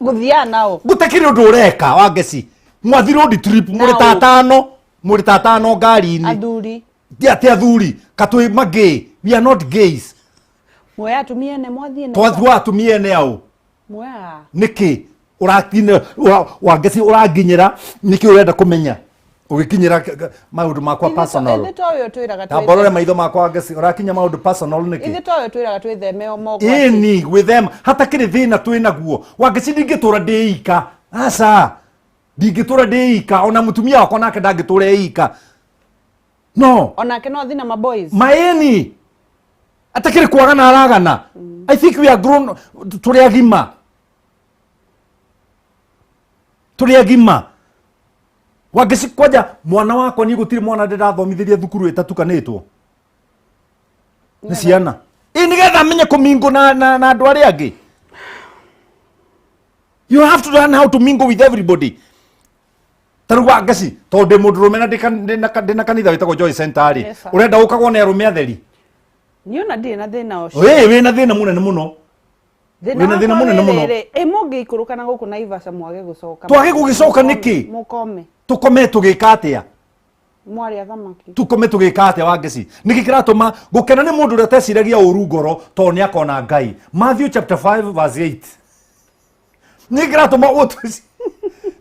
gũthia nao gũtakĩrĩ ũndũ ũreka wa ngeci mwathi road trip muri tatano ngari-inĩ athuri ati athuri katwi magi we are not gays moya tumiene mwathi twathiwa atumiene au moya niki uratine wa ngeci uranginyira niki urenda kumenya ugikinyira maundu makwa personal ithe toyo twiraga twitheme taborore maitho makwa ngeci urakinya maundu personal niki ithe toyo twiraga twitheme mo kwa ni with them hata kiri thina twinaguo wa ngeci ndingitura ndiika asa ndingitura ndiika ona mutumia wakwa nake ndangitura eika no onake no thina ma boys maeni atakiri kwagana aragana I think we are grown turi agima wangeci kwaja mwana wakwa ni gutiri mwana ndirathomithĩria thukuru itatukanĩtwo ni ciana nigetha menye kumingo na andu aria angi you have to learn how to mingle with everybody taruwa ngeci tondu mundu rume na ndina kanitha witagwo Joy Center ri urenda ukagwo na rume atheri ni ona ndi na thina ucio wina thina munene muno thina munene muno mungi ikuruka na guku Naivasha mwage gucoka twage gugicoka niki mukome tukome tugika atia mwari athamaki tukome tugika atia wa ngeci niki kiratuma gukena ni mundu ureteciragia uru ngoro to ni akona Ngai Matthew chapter 5 verse 8 niki kiratuma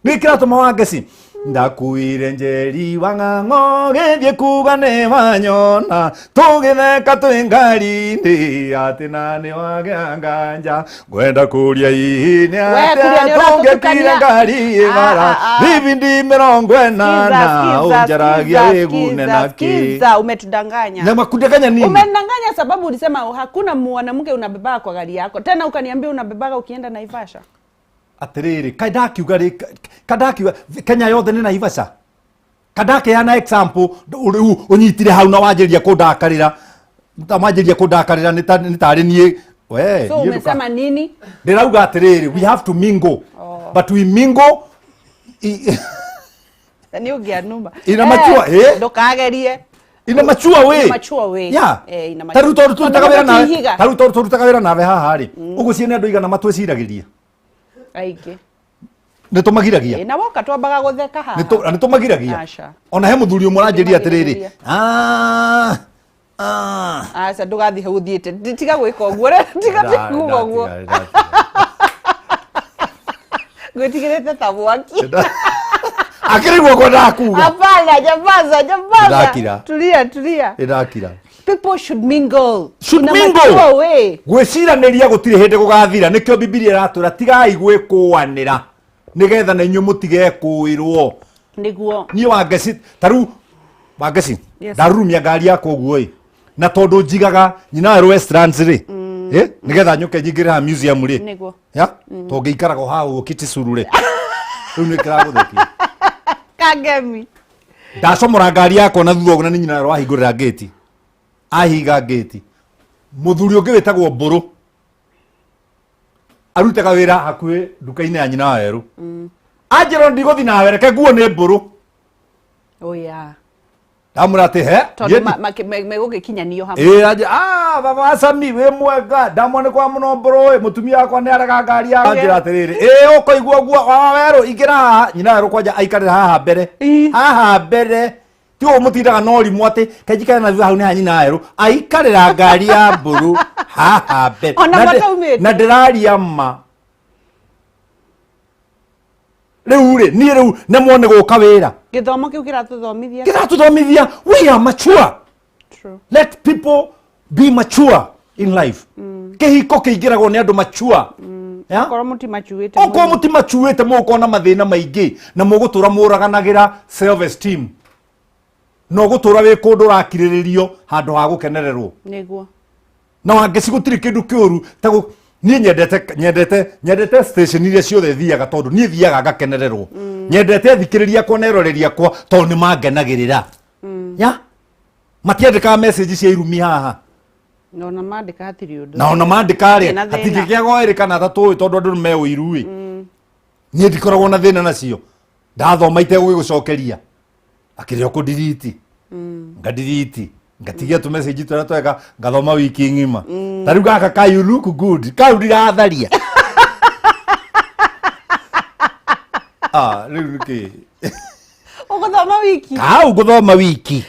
niki kiratuma wa ngeci ndakuire njeri wa ng'ang'o githie kuga ni wanyona tugitheka twi ngari-ini ati na ni wagĩa nganja ngwenda kuria ihini atia tungĩkire ngari igara bibindi 80 unjaragia igune na kiza umetudanganya na makudanganya nini umedanganya sababu ulisema hakuna mwanamke unabebaka kwa gari yako tena ukaniambia unabebaka ukienda Naivasha atiriri kadakiuga Kenya yothe ni Naivasha kadake yana example unyitire hau na wanjiria kundakarira nitari nie we so umesema nini ndirauga atiriri we have to mingle but we mingle ni ugianuma ina machua ndokagerie ina machua we ya taru turutaga wira nawe haha ri uguciene andu igana matwiciragiria aige nitumagiragia na woka twambaga gutheka haha nitumagiragia ona he muthuri umwe aranjiria atiriri aca ndugathi hau thiete tiga gwika uguo tiga kuga uguo gwitigirite ta mwaki akirigwo ko ndakuga hapana jambaza tulia ndakira people should mingle gwiciraniria gutire hindi gugathira nikio Biblia iratwira tigai gwikuanira nigetha na inyu mutige kuirwo niguo ni wa ngeci taru wa ngeci ndarumia ngari yako uguo na tondu njigaga nyina wa Westlands ri nigetha nyuke nyingire ha museum ri niguo ya to ngiikaraga hau kiticuru ri riu nikiraguthukia Kameme ndacomora ngari yako na thutha uguo na nyina wa hingurira gate ahiga gate muthuri ungi witagwo mburu arutaga wira hakuhi nduka-ini ya nyina wa weru anjiro ndiguthi nawe reke nguo ni mburu oya Ndamurate he. Tondu megugikinyanio hamwe. Aje baba Sami we mwega ndamone kwa muno bro mutumia akwa ni araga ngari ya njira atiriri ukoigua guo wero igira haha nyina yero kwanja aikarira haha mbere haha mbere tio mutindaga no rimu ati kajikana na hau ni nyina yero aikarira ngari ya mburu haha mbere na ndiraria ma Reure ni reu ne mwone guka wira githomo kiu kiratuthomithia we are mature. True. Let people be mature in life. Kihiko kiingiragwo ni andu mature. Okoro muti machuite mukona mathina maingi na mugutura muraganagira self esteem. No gutura wi kundu rakiriririo handu ha gukenererwo. Niguo. Na wangeci gutiri kindu kiuru ta ni nyendete station iria ciothe thiaga tondu ni thiaga ngakenererwo. Nyendete thikiriria kwa neroreria kwa tondu ni mangenagirira. Ya matiandika message cia irumi haha no na mandika hatiri undu na ona mandika ri hatingikiago eri kana thatu tondu andu me uirui ni ndikoragwo na thina nacio ndathoma itegugigucokeria akirio ku delete ngadelete ngatigia tu message tu tweka ngathoma wiki ngima tariu gaka ka you look good ka ndiratharia riu niki uguthoma wiki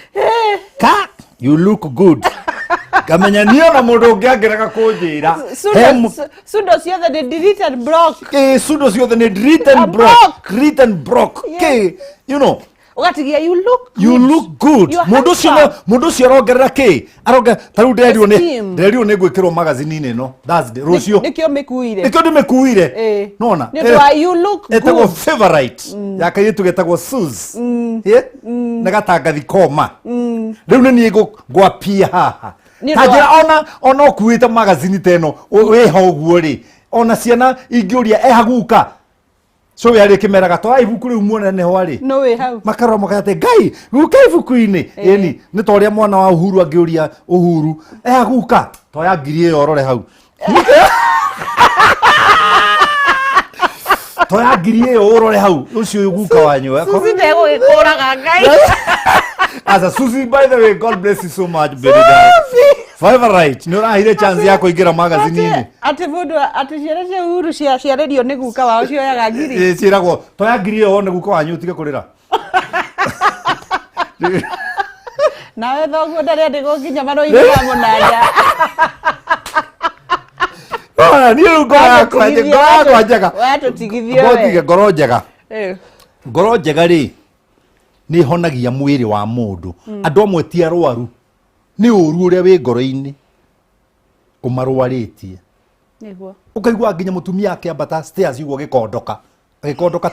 ka you look good kamenya niona mundu ungiangiraga kunjira sundo ciothe ni delete and block sundo ciothe ni delete and block you know ugatigia you look good mundu cio arongerera ki aronge taru nderio ni gwikirwo magazine no that's the rucio nikio mikuire nona you look good etagwo favorite yakaitu getagwo sus na gatangathi koma riu ni ni gwapia haha tajira ona okuite magazine teno weho guo ri ona ciana ingiuria ehaguka so we ari kimeraga to ibuku riu muone ne hwari no we hau makaro makate gai guka ibuku-ini yani ni to ria mwana wa Uhuru angiuria Uhuru ehaguka to ya ngiri iyo orore hau to ya ngiri iyo orore hau ucio guka wanyu Susi ndego gikuraga ngai Asa Susi, by the way, God bless you so much, baby. Favorite. No rahire chance yako igira magazine-ini. Ati mundu ati ciana cia Uhuru cia radio ni guka wao cio yaga ngiri. Ciragwo to ya ngiri iyo one guka wanyu utige kurira. Nawe thoguo ndari ndigo nginya maroigira munanja. Ni rugo yakwa njega. Watutigithio we. Ngotige ngoro njega. Ngoro njega ri ni honagia mwiri wa mundu andu amwe ti arwaru ni uru uria wi ngoro-ini umarwaritie niguo ukaigua nginya mutumia akiambata stairs igwo gikondoka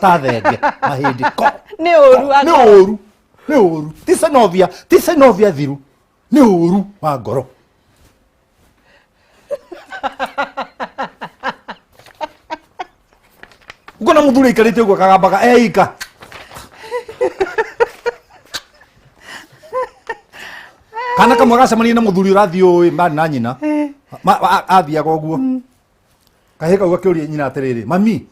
ta thenge mahindi ko ni uru tisa novia thiru ni uru wa ngoro ngona muthuri ikarite uguo kagambaga eika kana kamwe gacemania na muthuri urathi ui mani na nyina athiaga uguo kahika uguo kiuria nyina atiriri mami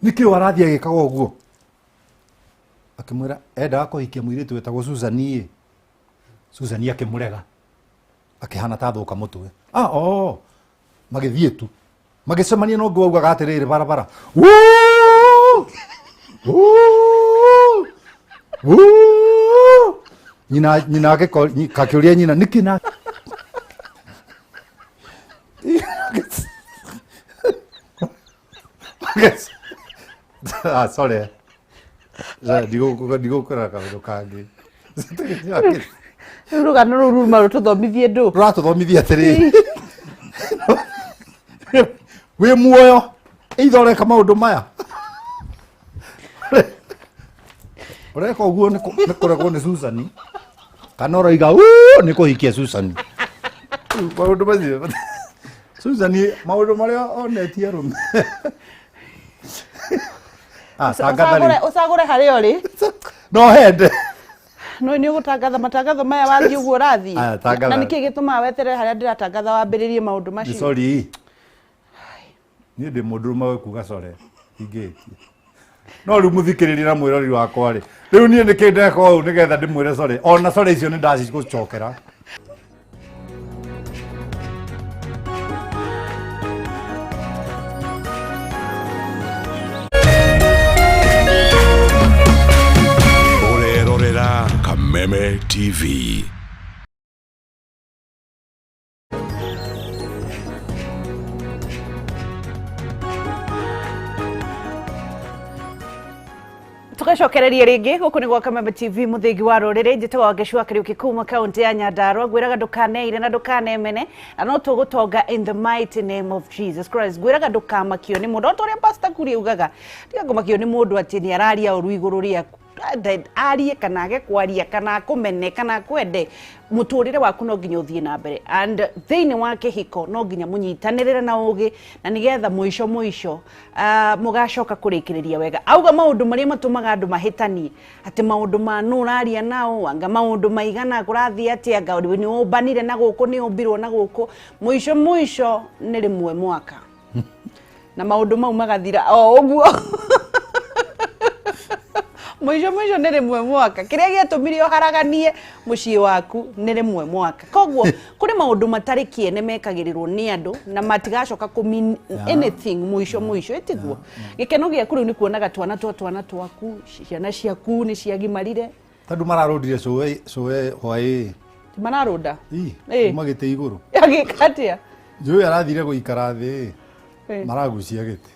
niki warathi agikaga uguo akimwira enda kuhikia muiritu wetagwo Susani akimurega akihana ta thuka mutwe magithie tu magicemania no ngwa ugaga atiriri barabara nyina kakiuria nyina niki na sorry digo kora kangi rugano ruru marututhomithie ndu ratuthomithia atiri we muoyo ithoreka maundu maya ureka uguo ni kuragwo ni Susani kana uraiga ni kuhikia Susani maundu macio Susani maundu maria onetie arume usagure hari uri no hende no ni ugutangatha matangatho maya wathi uguo rathi na niki gituma wetere haria ndiratangatha wambiririe maundu macio sorry ni ndi mundu rume kuga sore ingetie no riu muthikiriria na mwirori wakwa ri riu nie nikindeka ũũ nigetha ndimwire sorry ona sorry icio ni ndaci gucokera Kameme TV. Tugacokereria ringi guku ni gwa Kameme TV muthingi wa ruriri njitagwo Ngecua Kariuki kuma kaunti ya Nyandarua ngwiraga ndukaneire na ndukanemene na no tugutonga in the mighty name of Jesus Christ ngwiraga ndukamakio ni mundu otoria Pastor Kuria ugaga tiga ngumakio ni mundu ati ni araria uru iguru riaku arie kana age kwaria kana kumene kana kwende muturire waku no nginya uthie na mbere and thiini wa kihiko no nginya munyitanirire na ugi na nigetha muico mugacoka kurikiriria wega auga maundu maria matumaga andu mahitani ati maundu ma nuraria nao anga maundu maigana kurathie ati anga ni umbanire na guku ni umbirwo na guku muico ni rimwe mwaka na maundu mau magathira uguo Mwisho ni rimwe mwaka kiria giatumirio haraganie mucii waku ni rimwe mwaka koguo kuri maundu matari kiene mekagirirwo ni andu na matigacoka ku mean anything mwisho itiguo gikeno giaku riu ni kuonaga twana twaku ciana ciaku ni ciagimarire tandu mararondire soe hwai manaronda magite iguru agikatia njui arathire guikara thi maragucia gite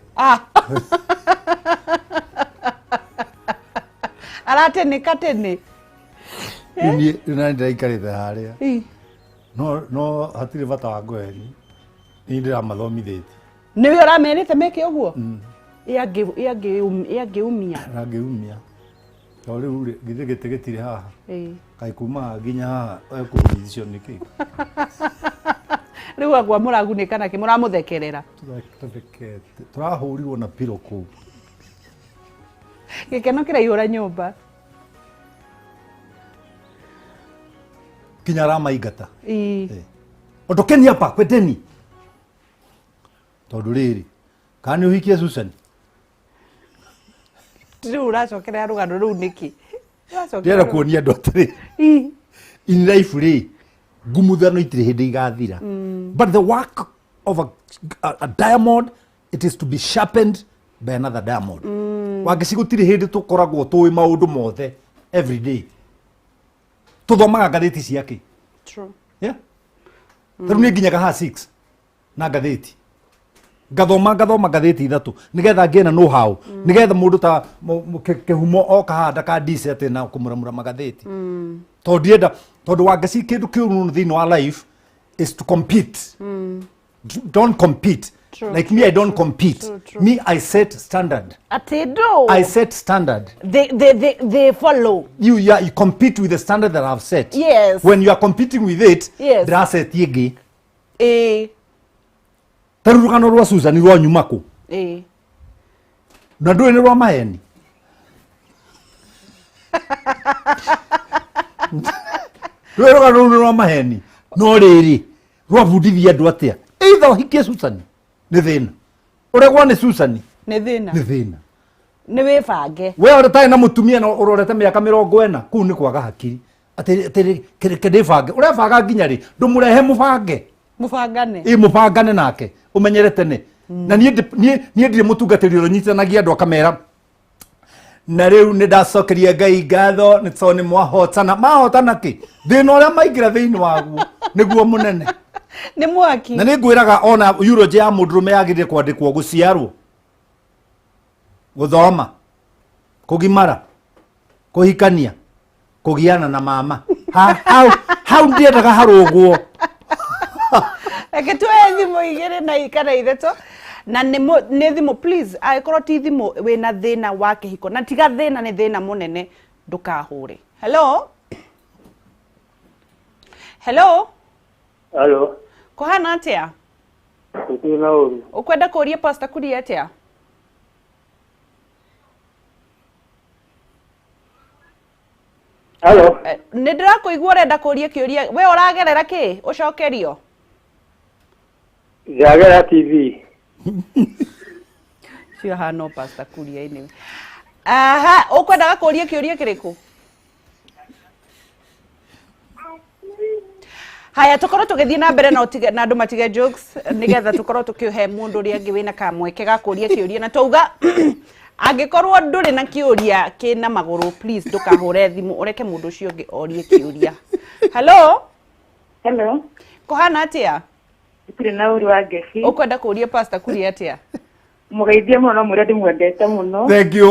aratenika tene ni ndaikarite haria no hatire bata wa ngweri ni ndiramathomithitie niwe uramenete meke uguo iangiumia to riu githigite gitire haha kai kuma nginya haha ekuithio niki riu agwa muragunika naki muramuthekerera turahurirwo na piro kuu gikeno kiraihura nyumba kinya ramaingata otokeni hapa kweteni tondu riri kana uhikie Susan riu uracokerera rugano riu niki ndira kuonia andu atiri in life ri ngumuthano itire hindi igathira but the work of a diamond it is to be sharpened by another diamond wangicigutire hindi tukoragwo tuwi maundu mothe every day tuthomaga ngatheti ciake true Taru ni nginyaga ha 6 na ngatheti ngathoma ngatheti ithatu nigetha ngiena know how nigetha mundu ta kihumo oka handa ka dice ati na kumuramura magatheti tondu wangaci kindu kiuru thini wa life is to compete don't compete. True, like me, I don't compete. True. Me, I set standard. I set standard. They follow. You compete with the standard that I've set. Yes. When you are competing with it, yes. They are set yegi. Tarurugano rwa Susan rwa nyumako. Na ndwe ni rwa maheni. Rurugano rwa maheni. No riri. Rwa budithia andu atia. Either hikie Susan. Ni thina uregwa ni Susan ni thina ni wibange we oretae na mutumia na urorete miaka 40 kuu ni kwaga hakiri ati kedibange urebanga nginya ri ndumurehe mubangane nake umenyerete ni na nie ndire mutungatiri uronyitanagia andu akamera na riu ni ndacokeria Ngai ngatho ni toni mahotana ki thina uria maingira thiini waguo niguo munene ni mwaki na ningwiraga ona eulogy ya mundurume yagirire kwandikwo guciarwo guthoma kugimara kuhikania kugiana na mama how ndiendaga harugwo eketwe thimu igire na ikana itheto na ni thimu please aikorwo ti thimu wina thina wa kihiko na tiga thina ni thina munene ndukahure hello kohana atia Kutina uru. Ukwenda kuria Pastor Kuria atia? Hello. Nindira kuigua renda kuria kiuria. We uragerera ki? Ucokerio. Jagera TV. Sio hano Pastor Kuria ini. Aha, ukwendaga kuria kiuria kiriku? Haya tukorwo tugithii na mbere na andu matige jokes nigetha tukorwo tukihe mundu uri angi wina kamweke ga kuria kiuria na twauga angikorwo nduri na kiuria kina maguru please ndukahure thimu ureke mundu ucio ungi orie kiuria. Hello. Hello. Kohana atia? Ndikire na uri wa Ngeci. Ukwenda kuria Pastor Kuria atia? Mugeithie muno muri ndimwendete muno. Thank you.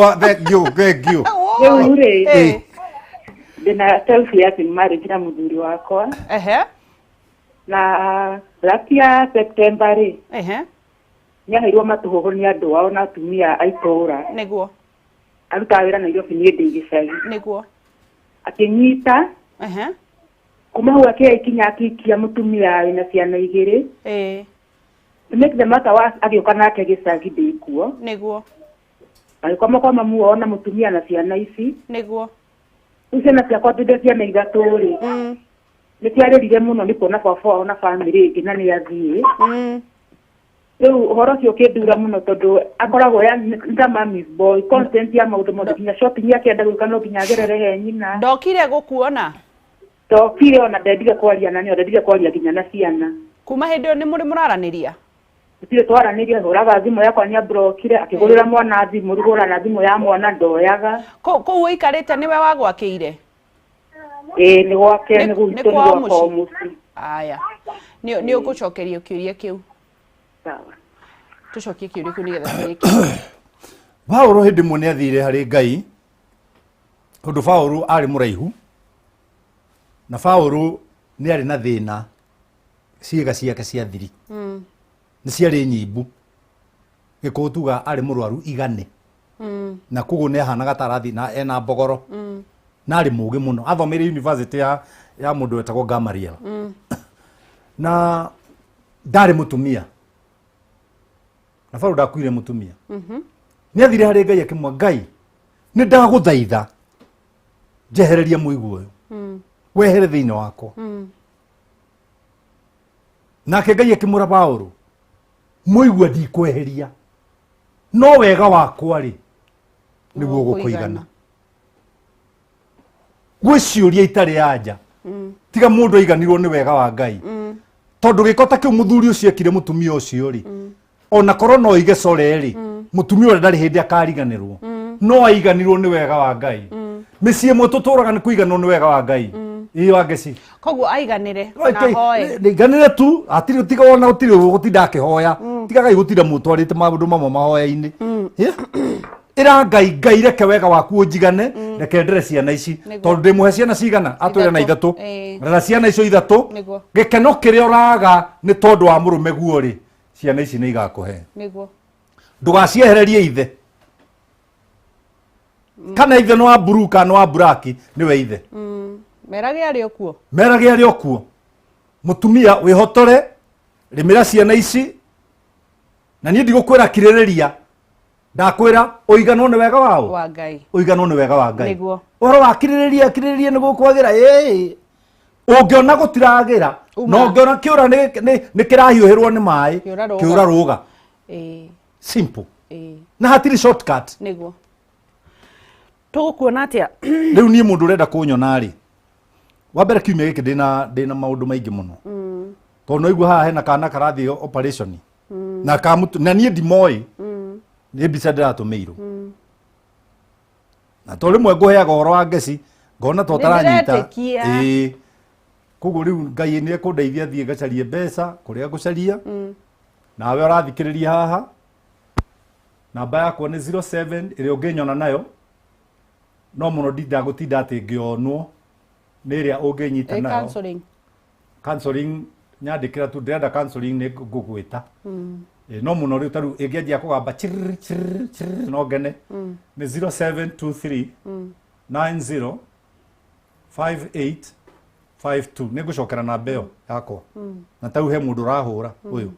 Uri. Ndina 12 years in marriage na muthuri wakwa. Na ratia September ri. Nyaheirwo matuhugo ni andu wao na atumia aitora. Niguo. Aruta wira na irio fini ndi gicagi. Niguo. Akinyita. Kuma hau ikinya akikia mutumia wina ciana igiri. To make the matter worse agioka nake gicagi ndikuo. Niguo. Agikoma kwa mamu ona mutumia na ciana ici. Niguo. Ciana ciakwa ndinde ciana ithatu ri. Nitiarerire muno ni kuona baba wao na family ingi na ni athie. Riu uhoro cio kindura muno tondu akoragwo ya ndama miss boy content ya maundu mothe nginya shopping yake enda gwika no nginya agerere he nyina. Ndokire gukuona? Ndokire ona ndendige kwaria na nio ndendige kwaria nginya na ciana. Kuma hindi ni muri muraraniria? Tutire twaraniria huraga thimu yakwa ni abrokire akigurira mwana thimu rugura na thimu ya mwana ndoyaga. Ko wikarite niwe wagwakire? Ni gwake ni gwitũ kwa muci. Aya. Ni ugucokeria kiuria kiu. Sawa. Tucokie kiuria kiu nigetha turiki. Paulo hindi mwe athire hari Ngai. Tondu Paulo ari muraihu. Na Paulo ni ari na thina. Ciega ciake cia thiri. Ni ciari nyimbu. Gikutuga ari murwaru igane. Na kugu ne hanaga tarathi na ena mbogoro. Na ari mugi muno athomeire university ya mundu wetagwo Gamariel. Na ndari mutumia na Paulo ndakuire mutumia. Ni athire hari Ngai akimwa Ngai ni ndaguthaitha jehereria muigu uyu wehere thiini wakwa. Nake Ngai akimura Paulo muigu ndikweheria no wega wakwa ri niguo gukuigana. Gwiciuria itari anja tiga mundu aiganirwo ni wega wa Ngai tondu gikota kiu muthuri ucio ekire mutumia ucio ri ona korwo no ige core ri mutumia uri ndari hindi akariganirwo no aiganirwo ni wega wa Ngai. Micie mwe tuturaga ni kuiganwo ni wega wa Ngai. Iyo ageci koguo aiganire na hoye aiganire tu atiri tiga ona utiri gutinda akihoya tiga Ngai gutinda mutwarite maundu mamwe mahoya-ini. Ira Ngai reke wega waku unjigane reke ndere ciana ici tondu ndimuhe ciana cigana atwira na ithatu na ciana icio ithatu gikeno kiria uraga ni tondu wa murume guo ri ciana ici ni igakuhe niguo ndugaciehererie ithe kana ithe no wa blue kana wa black niwe ithe merage ari okuo mutumia wihotore rimira ciana ici na ni ndigukwira kiririria ndakwira uiganwo ni wega wao wa Ngai uiganwo ni wega wa Ngai niguo oro wakiririria ni gukwagira ungiona gutiragira no ngiona kiura ni kirahiuhirwo ni mai kiura ruga simple na hatiri shortcut niguo tugukuona atia riu ni mundu urenda kunyona ri wambere kiumia giki ndina maundu maingi muno tondu igua haha hena kana karathi operation na kamutu na nie ndimoi ni mbica ndiratumeiru na to rimwe nguheaga uhoro wa Ngeci ngona to taranyita koguo riu Ngai ni ekundeithia thie ngacarie mbeca kuria ngucaria nawe urathikiriria haha namba yakwa ni 07 iria unginyona nayo no muno ndindagutinda ati ngionwo ni iria unginyita nayo counseling nyandikira tu ndenda counseling ni ngugwita no muno riu taru ingianjia kugamba chir no ngene ni 0723 90 5852 ni ngucokera namba iyo yakwa na tau he mundu urahura uyu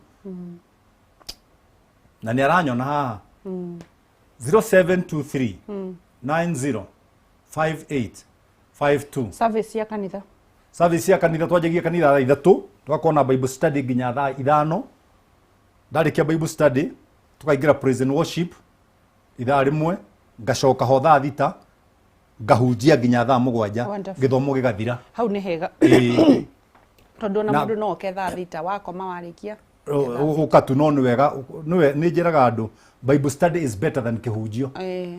na ni aranyona haha 0723 90 5852 service ya kanitha twajagia kanitha thaa ithatu twakona Bible study nginya thaa ithano ndarikia Bible study tukaingira praise and worship ithaa rimwe ngacoka ho thaa thita ngahunjia nginya thaa 7 githomo gigathira hau ni hega tondu na mundu no ke thaa thita wakoma warikia ukatu no ni wega ni njiraga andu Bible study is better than kihunjio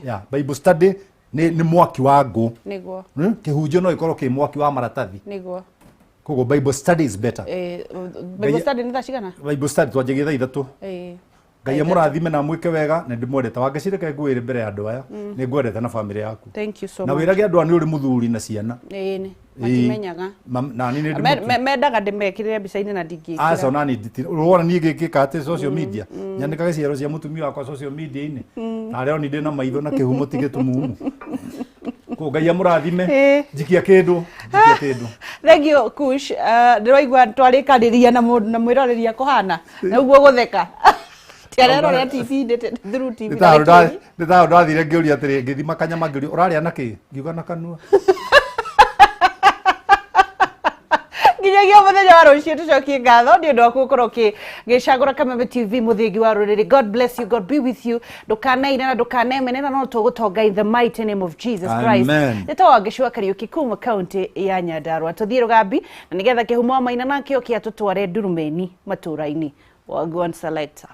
yeah Bible study ni mwaki wa ngũ niguo kihunjio no ikorwo ki mwaki wa maratathi niguo kogo Bible study is better Bible study ni thacigana Bible study twanjagia thaa 3 Ngai amurathime na mwike wega na ndimwendete wangacireke ngwire mbere ya andu aya ni ngwendete na family yaku thank you so much na wirage andu ani uri muthuri na ciana ni matimenyaga na ni mendaga ndimekirire mbica-ini na ndingikira aca nani urona ni ngikika ati social media nyandikaga ciero cia mutumia wakwa social media-ini na reo ni ndina maitho na kihumo tige tumumu ko Ngai amurathime jikia kindu thank you Kush ndiroigua twarikariria na mwiroriria kuhana na uguo gutheka Tiarero ya TV through TV. Ndita ndathire ngiuria atiri ngithima kanyama ngiuria uraria naki ngiuga na kanua. Nginyagia muthenya wa rucio tucokie ngatho ni undu wa gukorwo gicagura Kameme TV muthingi wa ruriri. God bless you, God be with you. Ndukanaina na ndukanemenena no tugutonga in the mighty name of Jesus Christ. Nitawa ngicua Kariuki kuma county ya Nyandarua. Tuthie Rugambi na nigetha kihumo maina nakio kia tutware Ndurumeni matura-ini. Wagwan selector.